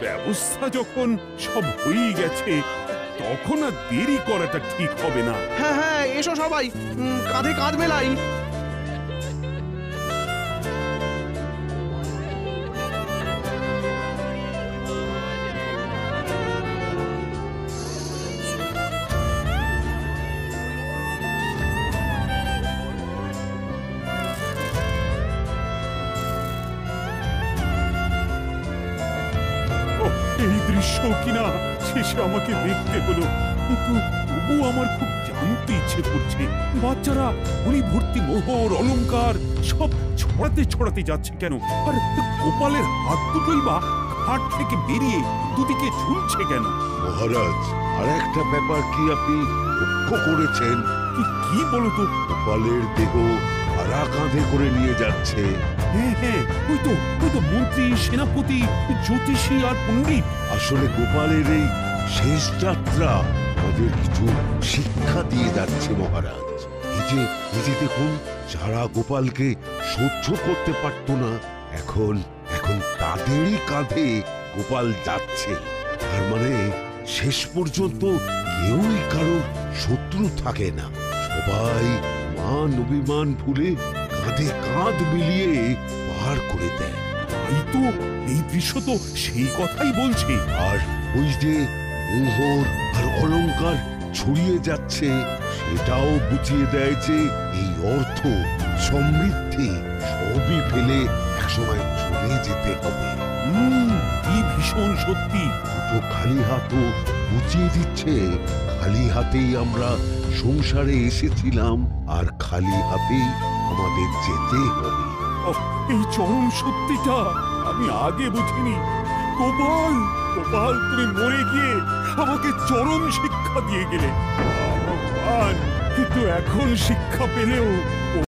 ব্যবস্থা যখন সব হয়ে গেছে তখন আর দেরি করাটা ঠিক হবে না। হ্যাঁ হ্যাঁ, এসো সবাই, কাঁধে কাঁধ মেলাই। এই দৃশ্য কিনা শেষে আমাকে দেখতে হলো, কিন্তু তবু আমার খুব জানতে ইচ্ছে করছে বাচ্চারা উনি ভর্তি মোহর অলংকার সব ছড়াতে ছড়াতে যাচ্ছে কেন, আর গোপালের হাত দুটোই বা ঘাট থেকে বেরিয়ে দুদিকে ঝুলছে কেন? মহারাজ, আর একটা ব্যাপার কি আপনি লক্ষ্য করেছেন? কি বলতো? গোপালের দেহ ভাড়া কাঁধে করে নিয়ে যাচ্ছে। হ্যাঁ হ্যাঁ, ওই তো মন্ত্রী, সেনাপতি, জ্যোতিষী আর পণ্ডিত। আসলে গোপালের এই শেষ যাত্রা আমাদের কিছু শিক্ষা দিয়ে যাচ্ছে মহারাজ। এই যে দেখুন, যারা গোপালকে সহ্য করতে পারত না, এখন তাদেরই কাঁধে গোপাল যাচ্ছে। তার মানে শেষ পর্যন্ত কেউই কারো শত্রু থাকে না, সবাই মান অভিমান ভুলে কাঁধে কাঁধ মিলিয়ে পার করে দেয়। তাই তো, এই দৃশ্য তো সেই কথাই বলছে। আর ওই যে মোহর আর অলংকার ছড়িয়ে যাচ্ছে, সেটাও বুঝিয়ে দেয় যে এই অর্থ সমৃদ্ধি সবই ফেলে একসময় চলে যেতে হবে। কি ভীষণ সত্যি। দুটো খালি হাতও বুঝিয়ে দিচ্ছে খালি হাতেই আমরা সংসারে এসেছিলাম, আর খালি হাতেই আমাদের যেতে হবে। এই চরম সত্যিটা আমি আগে বুঝিনি। গোপাল, তুমি মরে গিয়ে আমাকে চরম শিক্ষা দিয়ে গেলে। ভগবান, কিন্তু এখন শিক্ষা পেলেও